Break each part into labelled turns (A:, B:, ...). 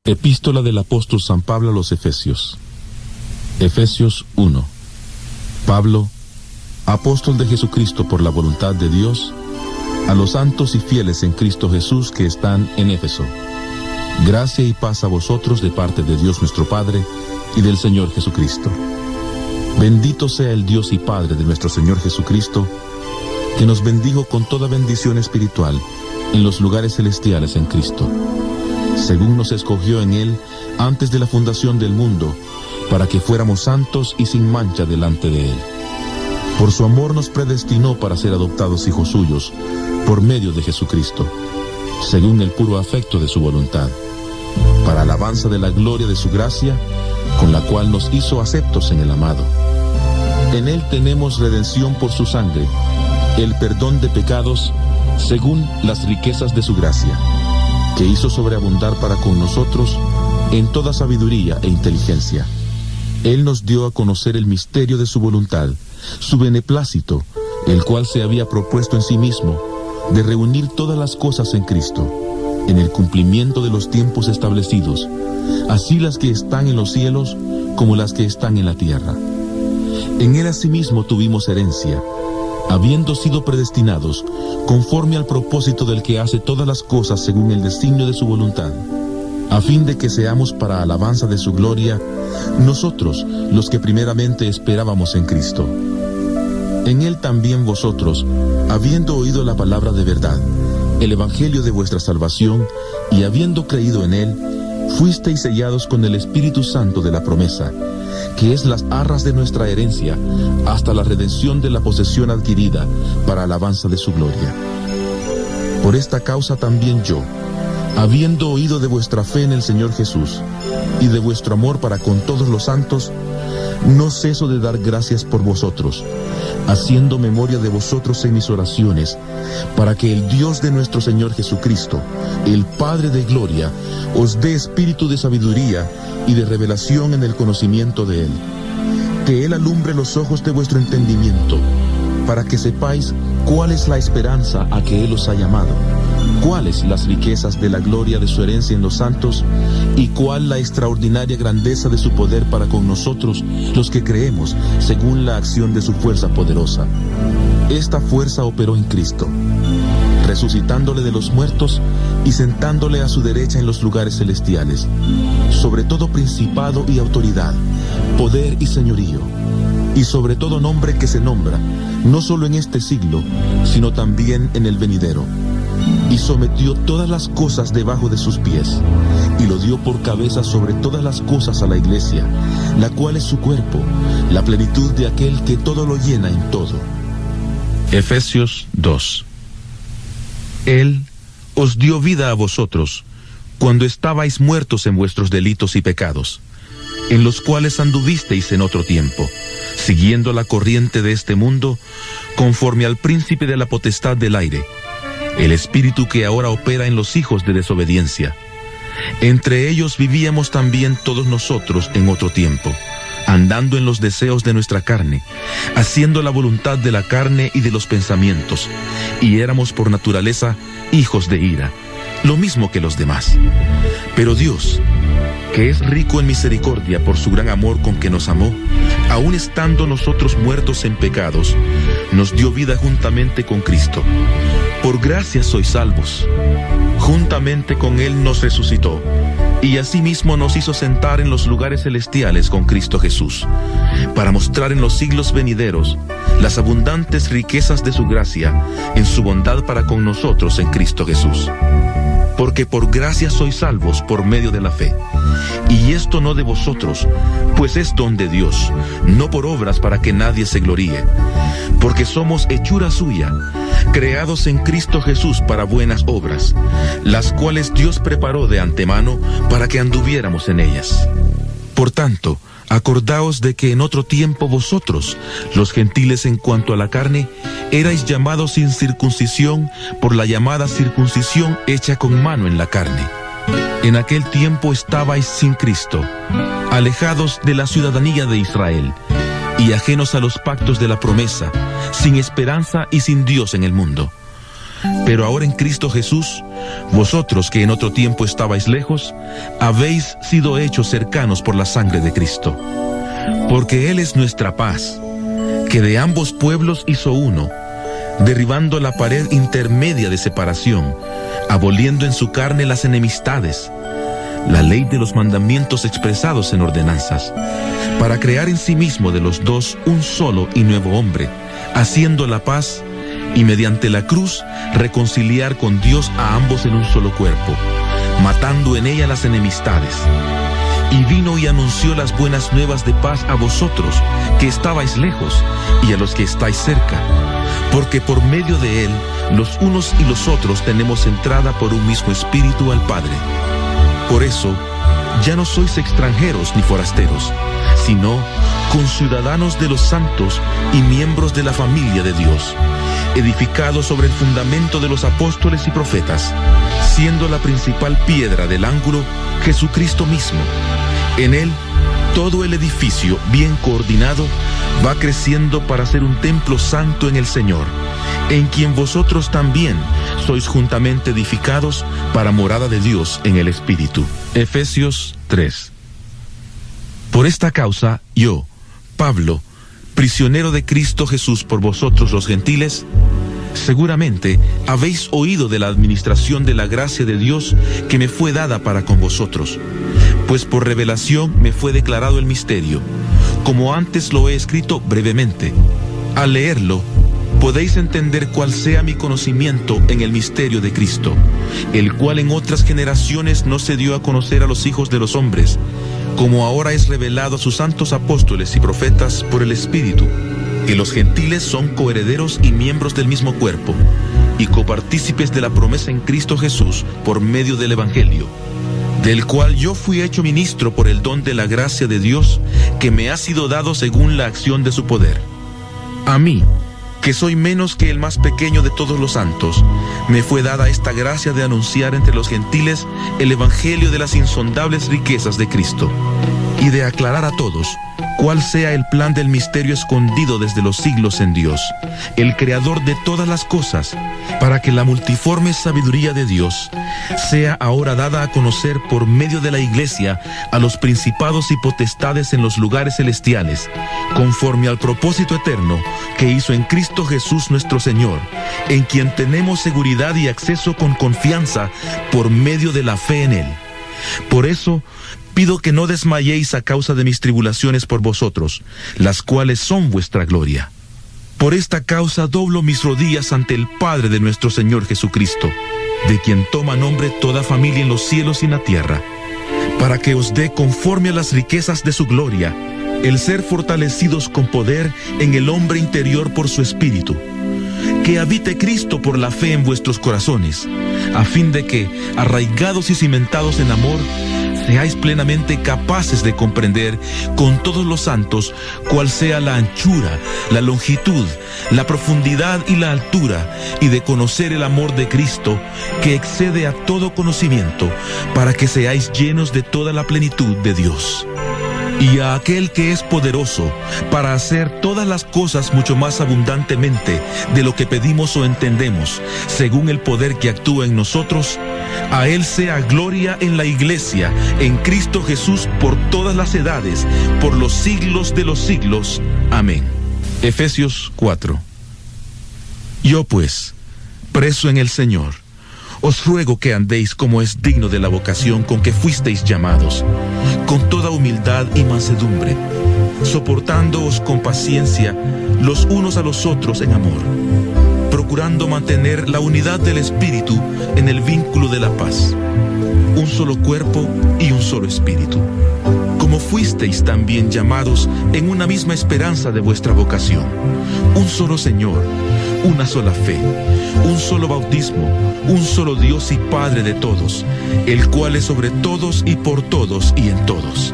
A: Epístola del apóstol San Pablo a los Efesios. Efesios 1. Pablo, apóstol de Jesucristo por la voluntad de Dios, a los santos y fieles en Cristo Jesús que están en Éfeso. Gracia y paz a vosotros de parte de Dios nuestro Padre y del Señor Jesucristo. Bendito sea el Dios y Padre de nuestro Señor Jesucristo, que nos bendijo con toda bendición espiritual en los lugares celestiales en Cristo, según nos escogió en Él antes de la fundación del mundo, para que fuéramos santos y sin mancha delante de Él. Por su amor nos predestinó para ser adoptados hijos suyos, por medio de Jesucristo, según el puro afecto de su voluntad, para alabanza de la gloria de su gracia, con la cual nos hizo aceptos en el amado. En Él tenemos redención por su sangre, el perdón de pecados, según las riquezas de su gracia, que hizo sobreabundar para con nosotros en toda sabiduría e inteligencia. Él nos dio a conocer el misterio de su voluntad, su beneplácito, el cual se había propuesto en sí mismo, de reunir todas las cosas en Cristo, en el cumplimiento de los tiempos establecidos, así las que están en los cielos como las que están en la tierra. En Él asimismo tuvimos herencia, habiendo sido predestinados conforme al propósito del que hace todas las cosas según el designio de su voluntad, a fin de que seamos para alabanza de su gloria, nosotros los que primeramente esperábamos en Cristo. En Él también vosotros, habiendo oído la palabra de verdad, el evangelio de vuestra salvación, y habiendo creído en Él, fuisteis sellados con el Espíritu Santo de la promesa, que es las arras de nuestra herencia, hasta la redención de la posesión adquirida, para alabanza de su gloria. Por esta causa también yo, habiendo oído de vuestra fe en el Señor Jesús, y de vuestro amor para con todos los santos, no ceso de dar gracias por vosotros, haciendo memoria de vosotros en mis oraciones, para que el Dios de nuestro Señor Jesucristo, el Padre de gloria, os dé espíritu de sabiduría y de revelación en el conocimiento de Él. Que Él alumbre los ojos de vuestro entendimiento, para que sepáis cuál es la esperanza a que Él os ha llamado, cuáles las riquezas de la gloria de su herencia en los santos, y cuál la extraordinaria grandeza de su poder para con nosotros, los que creemos, según la acción de su fuerza poderosa. Esta fuerza operó en Cristo, resucitándole de los muertos y sentándole a su derecha en los lugares celestiales, sobre todo principado y autoridad, poder y señorío, y sobre todo nombre que se nombra, no solo en este siglo, sino también en el venidero. Y sometió todas las cosas debajo de sus pies, y lo dio por cabeza sobre todas las cosas a la iglesia, la cual es su cuerpo, la plenitud de aquel que todo lo llena en todo. Efesios 2. Él os dio vida a vosotros, cuando estabais muertos en vuestros delitos y pecados, en los cuales anduvisteis en otro tiempo, siguiendo la corriente de este mundo, conforme al príncipe de la potestad del aire, el espíritu que ahora opera en los hijos de desobediencia. Entre ellos vivíamos también todos nosotros en otro tiempo, andando en los deseos de nuestra carne, haciendo la voluntad de la carne y de los pensamientos, y éramos por naturaleza hijos de ira, lo mismo que los demás. Pero Dios, que es rico en misericordia por su gran amor con que nos amó, aun estando nosotros muertos en pecados, nos dio vida juntamente con Cristo. Por gracia sois salvos. Juntamente con Él nos resucitó, y asimismo nos hizo sentar en los lugares celestiales con Cristo Jesús, para mostrar en los siglos venideros las abundantes riquezas de su gracia, en su bondad para con nosotros en Cristo Jesús. Porque por gracia sois salvos por medio de la fe. Y esto no de vosotros, pues es don de Dios, no por obras para que nadie se gloríe. Porque somos hechura suya, creados en Cristo Jesús para buenas obras, las cuales Dios preparó de antemano para que anduviéramos en ellas. Por tanto, acordaos de que en otro tiempo vosotros, los gentiles en cuanto a la carne, erais llamados sin circuncisión por la llamada circuncisión hecha con mano en la carne. En aquel tiempo estabais sin Cristo, alejados de la ciudadanía de Israel, y ajenos a los pactos de la promesa, sin esperanza y sin Dios en el mundo. Pero ahora en Cristo Jesús, vosotros que en otro tiempo estabais lejos, habéis sido hechos cercanos por la sangre de Cristo. Porque Él es nuestra paz, que de ambos pueblos hizo uno, derribando la pared intermedia de separación, aboliendo en su carne las enemistades, la ley de los mandamientos expresados en ordenanzas, para crear en sí mismo de los dos un solo y nuevo hombre, haciendo la paz, y mediante la cruz reconciliar con Dios a ambos en un solo cuerpo, matando en ella las enemistades. Y vino y anunció las buenas nuevas de paz a vosotros, que estabais lejos, y a los que estáis cerca, porque por medio de Él, los unos y los otros tenemos entrada por un mismo Espíritu al Padre. Por eso, ya no sois extranjeros ni forasteros, sino conciudadanos de los santos y miembros de la familia de Dios, edificados sobre el fundamento de los apóstoles y profetas, siendo la principal piedra del ángulo Jesucristo mismo. En Él, todo el edificio, bien coordinado, va creciendo para ser un templo santo en el Señor, en quien vosotros también sois juntamente edificados para morada de Dios en el Espíritu. Efesios 3. Por esta causa, yo, Pablo, prisionero de Cristo Jesús por vosotros los gentiles, seguramente habéis oído de la administración de la gracia de Dios que me fue dada para con vosotros, pues por revelación me fue declarado el misterio, como antes lo he escrito brevemente. Al leerlo, podéis entender cuál sea mi conocimiento en el misterio de Cristo, el cual en otras generaciones no se dio a conocer a los hijos de los hombres, como ahora es revelado a sus santos apóstoles y profetas por el Espíritu, que los gentiles son coherederos y miembros del mismo cuerpo, y copartícipes de la promesa en Cristo Jesús por medio del Evangelio, del cual yo fui hecho ministro por el don de la gracia de Dios, que me ha sido dado según la acción de su poder. A mí, que soy menos que el más pequeño de todos los santos, me fue dada esta gracia de anunciar entre los gentiles el evangelio de las insondables riquezas de Cristo, y de aclarar a todos cuál sea el plan del misterio escondido desde los siglos en Dios, el creador de todas las cosas, para que la multiforme sabiduría de Dios sea ahora dada a conocer por medio de la Iglesia a los principados y potestades en los lugares celestiales, conforme al propósito eterno que hizo en Cristo Jesús nuestro Señor, en quien tenemos seguridad y acceso con confianza por medio de la fe en Él. Por eso, pido que no desmayéis a causa de mis tribulaciones por vosotros, las cuales son vuestra gloria. Por esta causa doblo mis rodillas ante el Padre de nuestro Señor Jesucristo, de quien toma nombre toda familia en los cielos y en la tierra, para que os dé conforme a las riquezas de su gloria, el ser fortalecidos con poder en el hombre interior por su Espíritu, que habite Cristo por la fe en vuestros corazones, a fin de que, arraigados y cimentados en amor, seáis plenamente capaces de comprender con todos los santos cuál sea la anchura, la longitud, la profundidad y la altura, y de conocer el amor de Cristo, que excede a todo conocimiento, para que seáis llenos de toda la plenitud de Dios. Y a aquel que es poderoso para hacer todas las cosas mucho más abundantemente de lo que pedimos o entendemos, según el poder que actúa en nosotros, a Él sea gloria en la Iglesia, en Cristo Jesús, por todas las edades, por los siglos de los siglos. Amén. Efesios 4. Yo pues, preso en el Señor, os ruego que andéis como es digno de la vocación con que fuisteis llamados, con toda humildad y mansedumbre, soportándoos con paciencia los unos a los otros en amor, procurando mantener la unidad del Espíritu en el vínculo de la paz, un solo cuerpo y un solo Espíritu, como fuisteis también llamados en una misma esperanza de vuestra vocación, un solo Señor, una sola fe, un solo bautismo, un solo Dios y Padre de todos, el cual es sobre todos y por todos y en todos.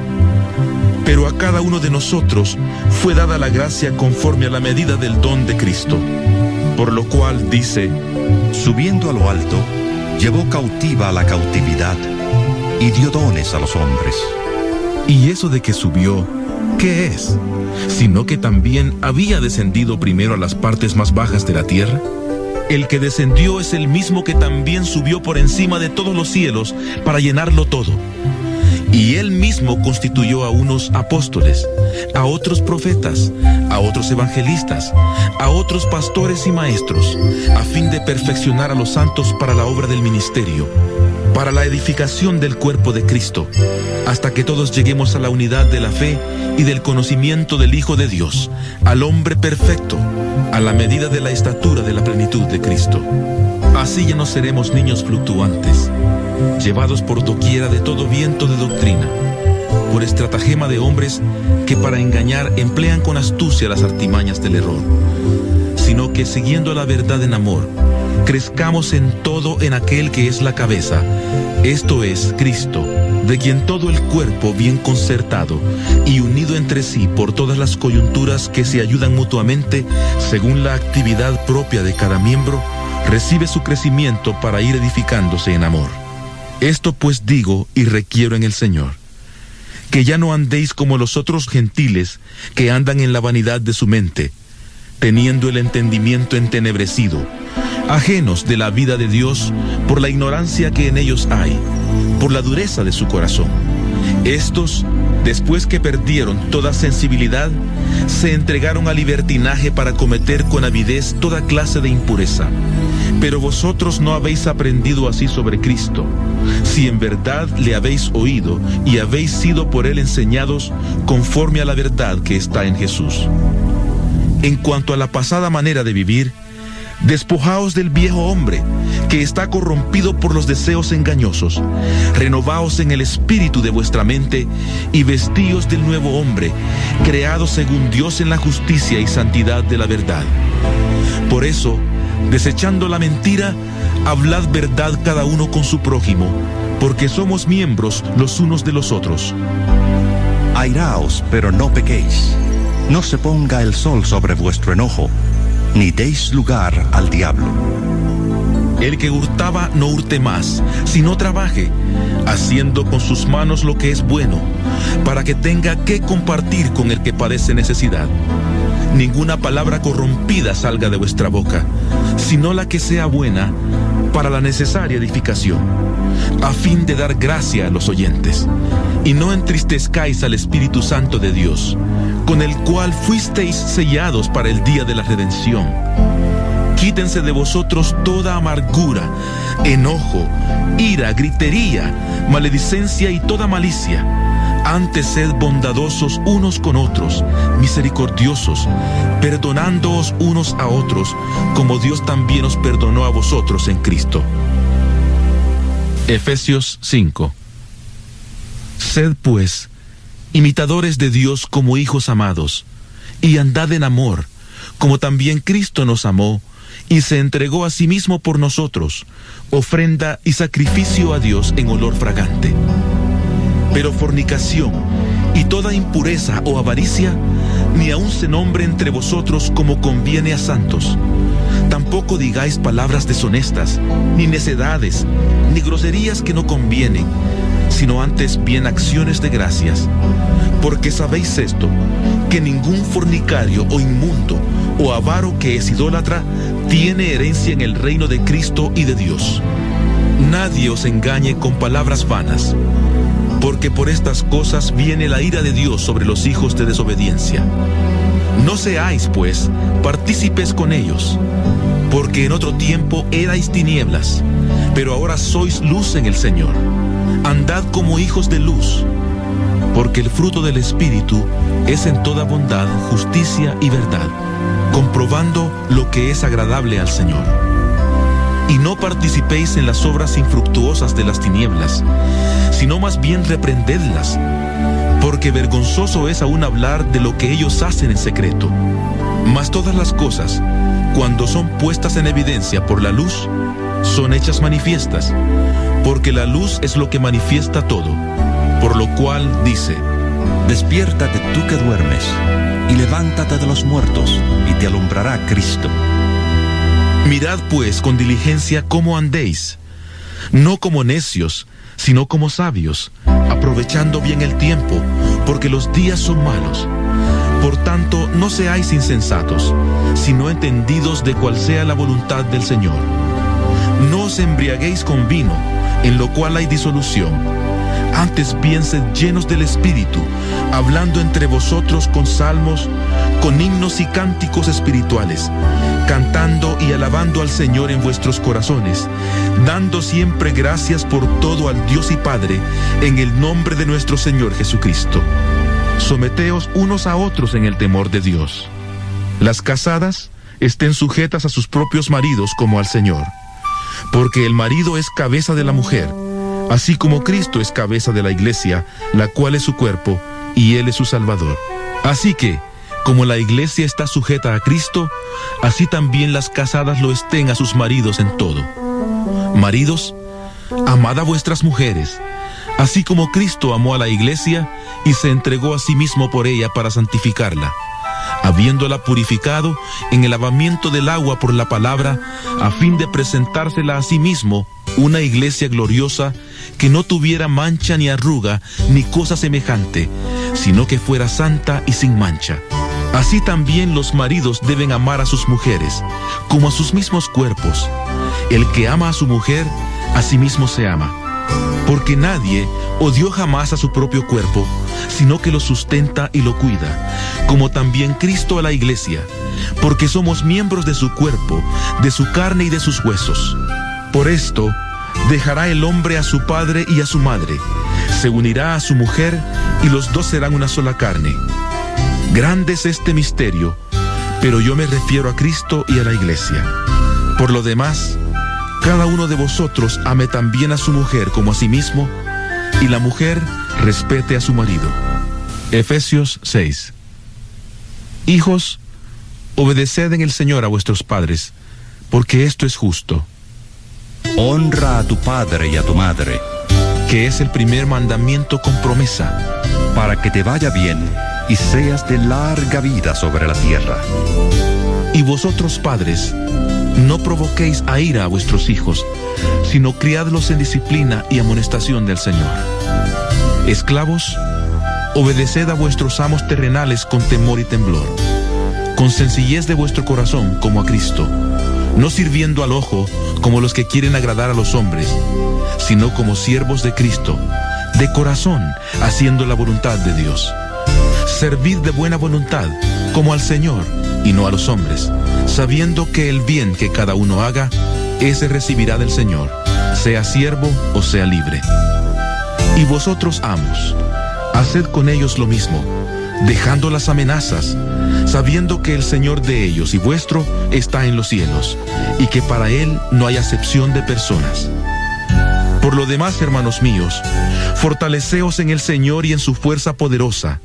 A: Pero a cada uno de nosotros fue dada la gracia conforme a la medida del don de Cristo, por lo cual dice:
B: subiendo a lo alto, llevó cautiva a la cautividad y dio dones a los hombres.
A: ¿Y eso de que subió, qué es? Sino que también había descendido primero a las partes más bajas de la tierra. El que descendió es el mismo que también subió por encima de todos los cielos para llenarlo todo. Y él mismo constituyó a unos apóstoles, a otros profetas, a otros evangelistas, a otros pastores y maestros, a fin de perfeccionar a los santos para la obra del ministerio, para la edificación del cuerpo de Cristo, hasta que todos lleguemos a la unidad de la fe y del conocimiento del Hijo de Dios, al hombre perfecto, a la medida de la estatura de la plenitud de Cristo. Así ya no seremos niños fluctuantes, llevados por doquiera de todo viento de doctrina, por estratagema de hombres que para engañar emplean con astucia las artimañas del error, sino que siguiendo la verdad en amor, crezcamos en todo en aquel que es la cabeza, esto es, Cristo, de quien todo el cuerpo bien concertado y unido entre sí por todas las coyunturas que se ayudan mutuamente según la actividad propia de cada miembro, recibe su crecimiento para ir edificándose en amor. Esto pues digo y requiero en el Señor, que ya no andéis como los otros gentiles que andan en la vanidad de su mente, teniendo el entendimiento entenebrecido, ajenos de la vida de Dios por la ignorancia que en ellos hay, por la dureza de su corazón. Estos, después que perdieron toda sensibilidad, se entregaron al libertinaje para cometer con avidez toda clase de impureza. Pero vosotros no habéis aprendido así sobre Cristo, si en verdad le habéis oído y habéis sido por él enseñados conforme a la verdad que está en Jesús. En cuanto a la pasada manera de vivir, despojaos del viejo hombre, que está corrompido por los deseos engañosos. Renovaos en el espíritu de vuestra mente y vestíos del nuevo hombre, creado según Dios en la justicia y santidad de la verdad. Por eso, desechando la mentira, hablad verdad cada uno con su prójimo, porque somos miembros los unos de los otros.
B: Airaos, pero no pequéis. No se ponga el sol sobre vuestro enojo, ni deis lugar al diablo.
A: El que hurtaba no hurte más, sino trabaje, haciendo con sus manos lo que es bueno, para que tenga que compartir con el que padece necesidad. Ninguna palabra corrompida salga de vuestra boca, sino la que sea buena para la necesaria edificación, a fin de dar gracia a los oyentes. Y no entristezcáis al Espíritu Santo de Dios, con el cual fuisteis sellados para el día de la redención. Quítense de vosotros toda amargura, enojo, ira, gritería, maledicencia y toda malicia. Antes sed bondadosos unos con otros, misericordiosos, perdonándoos unos a otros, como Dios también os perdonó a vosotros en Cristo. Efesios 5. Sed pues imitadores de Dios como hijos amados, y andad en amor, como también Cristo nos amó, y se entregó a sí mismo por nosotros, ofrenda y sacrificio a Dios en olor fragante. Pero fornicación y toda impureza o avaricia, ni aun se nombre entre vosotros como conviene a santos. Tampoco digáis palabras deshonestas, ni necedades, ni groserías que no convienen, sino antes bien acciones de gracias. Porque sabéis esto, que ningún fornicario o inmundo o avaro que es idólatra tiene herencia en el reino de Cristo y de Dios. Nadie os engañe con palabras vanas, porque por estas cosas viene la ira de Dios sobre los hijos de desobediencia. No seáis, pues, partícipes con ellos, porque en otro tiempo erais tinieblas, pero ahora sois luz en el Señor. Andad como hijos de luz, porque el fruto del Espíritu es en toda bondad, justicia y verdad, comprobando lo que es agradable al Señor. Y no participéis en las obras infructuosas de las tinieblas, sino más bien reprendedlas, porque vergonzoso es aún hablar de lo que ellos hacen en secreto. Mas todas las cosas, cuando son puestas en evidencia por la luz, son hechas manifiestas, porque la luz es lo que manifiesta todo, por lo cual dice:
B: Despiértate tú que duermes, y levántate de los muertos, y te alumbrará Cristo.
A: Mirad pues con diligencia cómo andéis, no como necios, sino como sabios, aprovechando bien el tiempo, porque los días son malos. Por tanto, no seáis insensatos, sino entendidos de cuál sea la voluntad del Señor. No os embriaguéis con vino, en lo cual hay disolución. Antes bien sed llenos del Espíritu, hablando entre vosotros con salmos, con himnos y cánticos espirituales, cantando y alabando al Señor en vuestros corazones, dando siempre gracias por todo al Dios y Padre, en el nombre de nuestro Señor Jesucristo. Someteos unos a otros en el temor de Dios. Las casadas estén sujetas a sus propios maridos como al Señor, porque el marido es cabeza de la mujer, así como Cristo es cabeza de la iglesia, la cual es su cuerpo, y Él es su Salvador. Así que, como la iglesia está sujeta a Cristo, así también las casadas lo estén a sus maridos en todo. Maridos, amad a vuestras mujeres, así como Cristo amó a la iglesia y se entregó a sí mismo por ella para santificarla, habiéndola purificado en el lavamiento del agua por la palabra, a fin de presentársela a sí mismo una iglesia gloriosa, que no tuviera mancha ni arruga ni cosa semejante, sino que fuera santa y sin mancha. Así también los maridos deben amar a sus mujeres, como a sus mismos cuerpos. El que ama a su mujer, a sí mismo se ama. Porque nadie odió jamás a su propio cuerpo, sino que lo sustenta y lo cuida, como también Cristo a la iglesia, porque somos miembros de su cuerpo, de su carne y de sus huesos. Por esto, dejará el hombre a su padre y a su madre, se unirá a su mujer, y los dos serán una sola carne. Grande es este misterio, pero yo me refiero a Cristo y a la iglesia. Por lo demás, cada uno de vosotros ame también a su mujer como a sí mismo, y la mujer respete a su marido. Efesios 6. Hijos, obedeced en el Señor a vuestros padres, porque esto es justo.
B: Honra a tu padre y a tu madre,
A: que es el primer mandamiento con promesa,
B: para que te vaya bien y seas de larga vida sobre la tierra.
A: Y vosotros, padres, no provoquéis a ira a vuestros hijos, sino criadlos en disciplina y amonestación del Señor. Esclavos, obedeced a vuestros amos terrenales con temor y temblor, con sencillez de vuestro corazón como a Cristo, no sirviendo al ojo como los que quieren agradar a los hombres, sino como siervos de Cristo, de corazón, haciendo la voluntad de Dios. Servid de buena voluntad, como al Señor, y no a los hombres, sabiendo que el bien que cada uno haga, ese recibirá del Señor, sea siervo o sea libre. Y vosotros, amos, haced con ellos lo mismo, dejando las amenazas, sabiendo que el Señor de ellos y vuestro está en los cielos, y que para Él no hay acepción de personas. Por lo demás, hermanos míos, fortaleceos en el Señor y en su fuerza poderosa.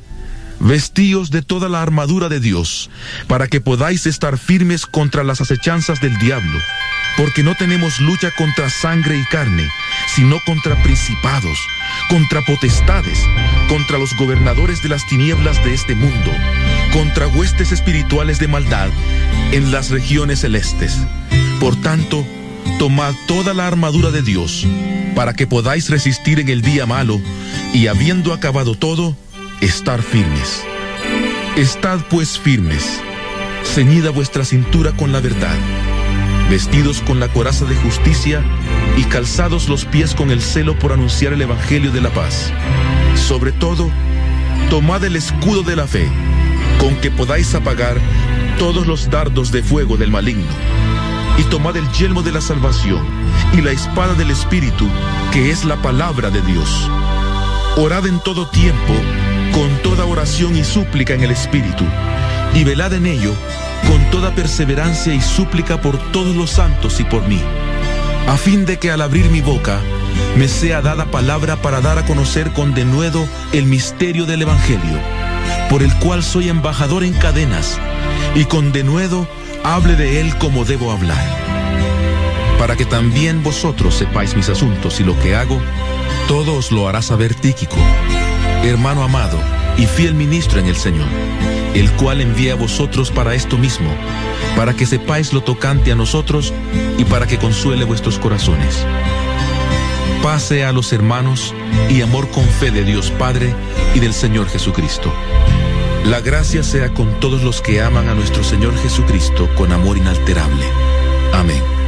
A: Vestíos de toda la armadura de Dios, para que podáis estar firmes contra las acechanzas del diablo, porque no tenemos lucha contra sangre y carne, sino contra principados, contra potestades, contra los gobernadores de las tinieblas de este mundo, contra huestes espirituales de maldad en las regiones celestes. Por tanto, tomad toda la armadura de Dios, para que podáis resistir en el día malo, y habiendo acabado todo, estar firmes. Estad pues firmes, ceñida vuestra cintura con la verdad, vestidos con la coraza de justicia y calzados los pies con el celo por anunciar el evangelio de la paz. Sobre todo, tomad el escudo de la fe, con que podáis apagar todos los dardos de fuego del maligno, y tomad el yelmo de la salvación y la espada del Espíritu, que es la palabra de Dios. Orad en todo tiempo, con toda oración y súplica en el Espíritu, y velad en ello con toda perseverancia y súplica por todos los santos y por mí, a fin de que al abrir mi boca me sea dada palabra para dar a conocer con denuedo el misterio del Evangelio, por el cual soy embajador en cadenas, y con denuedo hable de él como debo hablar, para que también vosotros sepáis mis asuntos y lo que hago. Todo os lo hará saber Tíquico, hermano amado y fiel ministro en el Señor, el cual envía a vosotros para esto mismo, para que sepáis lo tocante a nosotros y para que consuele vuestros corazones. Paz sea a los hermanos y amor con fe de Dios Padre y del Señor Jesucristo. La gracia sea con todos los que aman a nuestro Señor Jesucristo con amor inalterable. Amén.